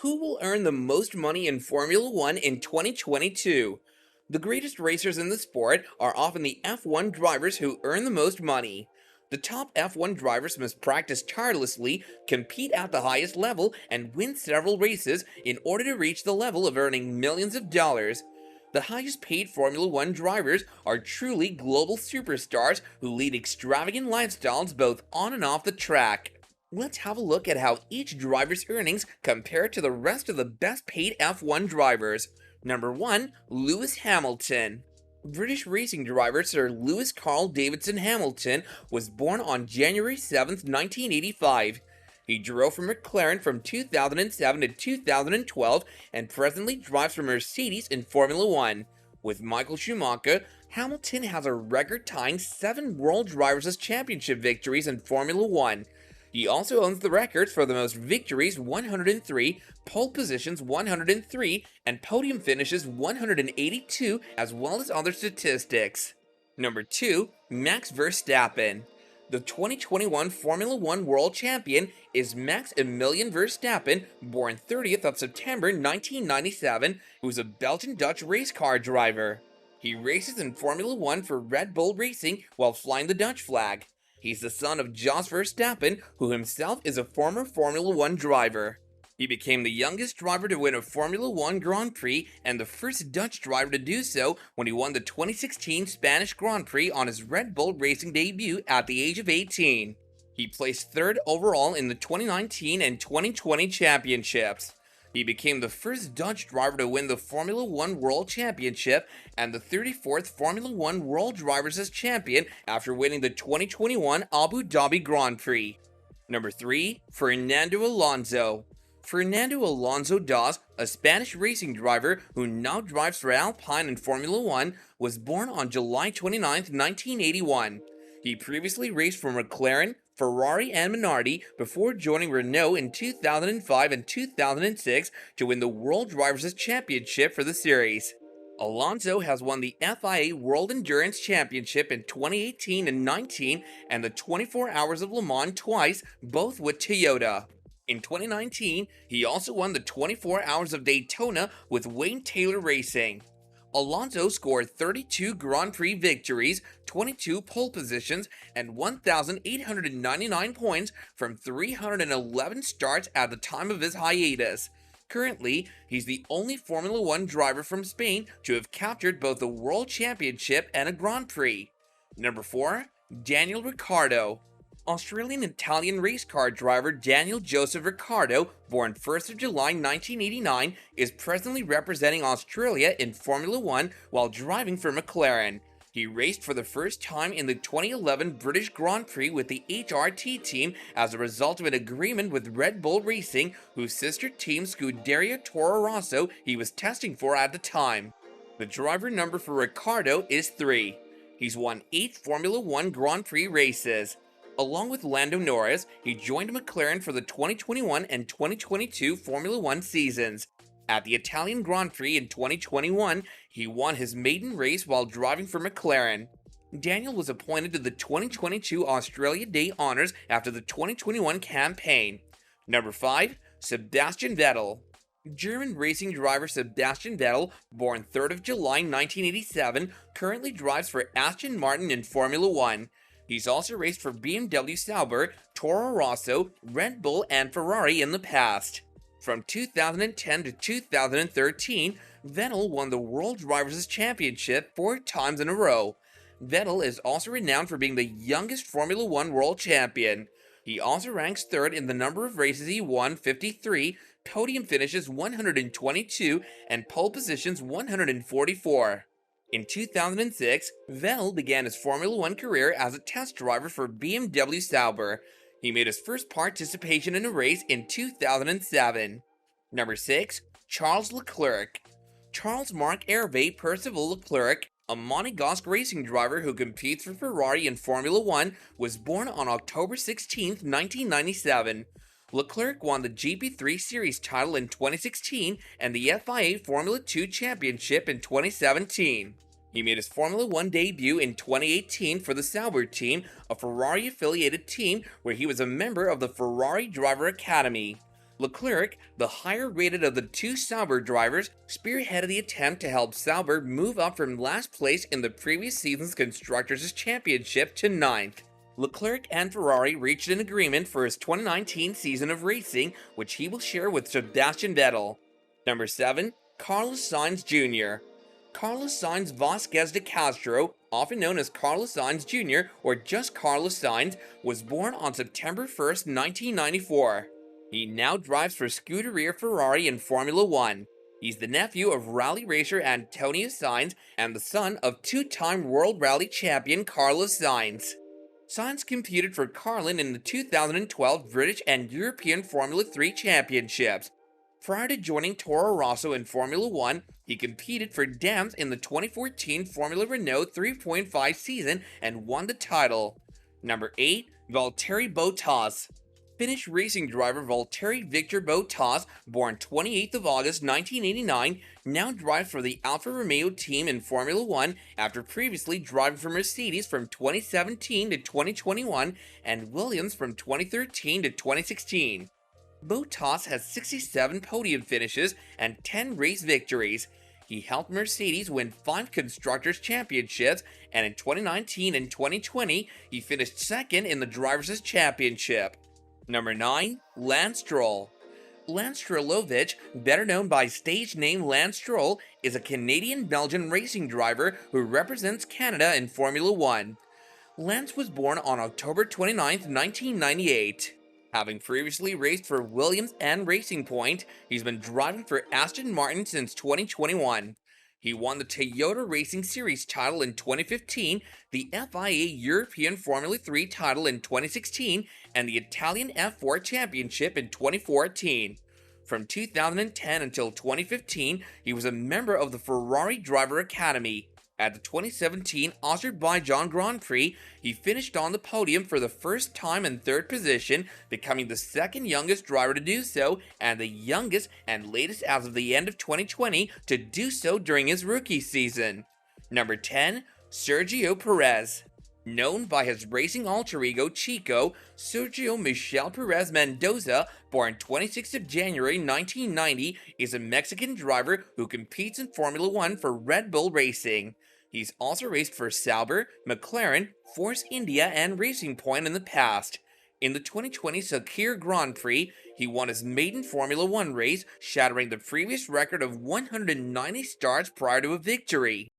Who will earn the most money in Formula One in 2022? The greatest racers in the sport are often the F1 drivers who earn the most money. The top F1 drivers must practice tirelessly, compete at the highest level, and win several races in order to reach the level of earning millions of dollars. The highest paid Formula One drivers are truly global superstars who lead extravagant lifestyles both on and off the track. Let's have a look at how each driver's earnings compare to the rest of the best paid F1 drivers. Number 1. Lewis Hamilton. British racing driver Sir Lewis Carl Davidson Hamilton was born on January 7, 1985. He drove for McLaren from 2007 to 2012 and presently drives for Mercedes in Formula One. With Michael Schumacher, Hamilton has a record-tying 7 World Drivers' Championship victories in Formula One. He also owns the records for the most victories, 103, pole positions, 103, and podium finishes, 182, as well as other statistics. Number 2. Max Verstappen. The 2021 Formula One World Champion is Max Emilian Verstappen, born 30th of September 1997, who is a Belgian-Dutch race car driver. He races in Formula One for Red Bull Racing while flying the Dutch flag. He's the son of Jos Verstappen, who himself is a former Formula One driver. He became the youngest driver to win a Formula One Grand Prix and the first Dutch driver to do so when he won the 2016 Spanish Grand Prix on his Red Bull Racing debut at the age of 18. He placed 3rd overall in the 2019 and 2020 championships. He became the first Dutch driver to win the Formula One World Championship and the 34th Formula One World Drivers' Champion after winning the 2021 Abu Dhabi Grand Prix. Number 3. Fernando Alonso. Fernando Alonso Das, a Spanish racing driver who now drives for Alpine in Formula One, was born on July 29, 1981. He previously raced for McLaren, Ferrari, and Minardi before joining Renault in 2005 and 2006 to win the World Drivers' Championship for the series. Alonso has won the FIA World Endurance Championship in 2018 and 19 and the 24 Hours of Le Mans twice, both with Toyota. In 2019, he also won the 24 Hours of Daytona with Wayne Taylor Racing. Alonso scored 32 Grand Prix victories, 22 pole positions, and 1,899 points from 311 starts at the time of his hiatus. Currently, he's the only Formula One driver from Spain to have captured both a World Championship and a Grand Prix. Number 4. Daniel Ricciardo. Australian-Italian race car driver Daniel Joseph Ricciardo, born 1st of July 1989, is presently representing Australia in Formula One while driving for McLaren. He raced for the first time in the 2011 British Grand Prix with the HRT team as a result of an agreement with Red Bull Racing, whose sister team Scuderia Toro Rosso he was testing for at the time. The driver number for Ricciardo is 3. He's won 8 Formula One Grand Prix races. Along with Lando Norris, he joined McLaren for the 2021 and 2022 Formula One seasons. At the Italian Grand Prix in 2021, he won his maiden race while driving for McLaren. Daniel was appointed to the 2022 Australia Day Honours after the 2021 campaign. Number 5. Sebastian Vettel. German racing driver Sebastian Vettel, born 3rd of July 1987, currently drives for Aston Martin in Formula One. He's also raced for BMW Sauber, Toro Rosso, Red Bull, and Ferrari in the past. From 2010 to 2013, Vettel won the World Drivers' Championship 4 times in a row. Vettel is also renowned for being the youngest Formula One World Champion. He also ranks 3rd in the number of races he won, 53, podium finishes 122, and pole positions 144. In 2006, Vettel began his Formula One career as a test driver for BMW Sauber. He made his first participation in a race in 2007. Number 6. Charles Leclerc. Charles Marc Hervé Percival Leclerc, a Monegasque racing driver who competes for Ferrari in Formula One, was born on October 16, 1997. Leclerc won the GP3 Series title in 2016 and the FIA Formula 2 Championship in 2017. He made his Formula One debut in 2018 for the Sauber team, a Ferrari-affiliated team where he was a member of the Ferrari Driver Academy. Leclerc, the higher rated of the two Sauber drivers, spearheaded the attempt to help Sauber move up from last place in the previous season's Constructors' Championship to ninth. Leclerc and Ferrari reached an agreement for his 2019 season of racing, which he will share with Sebastian Vettel. Number 7. Carlos Sainz Jr. Carlos Sainz Vasquez de Castro, often known as Carlos Sainz Jr. or just Carlos Sainz, was born on September 1st, 1994. He now drives for Scuderia Ferrari in Formula 1. He's the nephew of rally racer Antonio Sainz and the son of two-time World Rally Champion Carlos Sainz. Sainz competed for Carlin in the 2012 British and European Formula 3 Championships. Prior to joining Toro Rosso in Formula 1, he competed for Dams in the 2014 Formula Renault 3.5 season and won the title. Number 8. Valtteri Bottas. Finnish racing driver Valtteri Victor Bottas, born 28th of August 1989, now drives for the Alfa Romeo team in Formula 1 after previously driving for Mercedes from 2017 to 2021 and Williams from 2013 to 2016. Bottas has 67 podium finishes and 10 race victories. He helped Mercedes win 5 Constructors' Championships, and in 2019 and 2020, he finished second in the Drivers' Championship. Number 9. Lance Stroll. Lance Strollovich, better known by stage name Lance Stroll, is a Canadian-Belgian racing driver who represents Canada in Formula 1. Lance was born on October 29, 1998. Having previously raced for Williams and Racing Point, he's been driving for Aston Martin since 2021. He won the Toyota Racing Series title in 2015, the FIA European Formula 3 title in 2016, and the Italian F4 Championship in 2014. From 2010 until 2015, he was a member of the Ferrari Driver Academy. At the 2017 Azerbaijan Grand Prix, he finished on the podium for the first time in third position, becoming the second youngest driver to do so and the youngest and latest as of the end of 2020 to do so during his rookie season. Number 10. Sergio Perez. Known by his racing alter ego Chico, Sergio Michel Perez Mendoza, born 26th of January 1990, is a Mexican driver who competes in Formula 1 for Red Bull Racing. He's also raced for Sauber, McLaren, Force India, and Racing Point in the past. In the 2020 Sakir Grand Prix, he won his maiden Formula 1 race, shattering the previous record of 190 starts prior to a victory.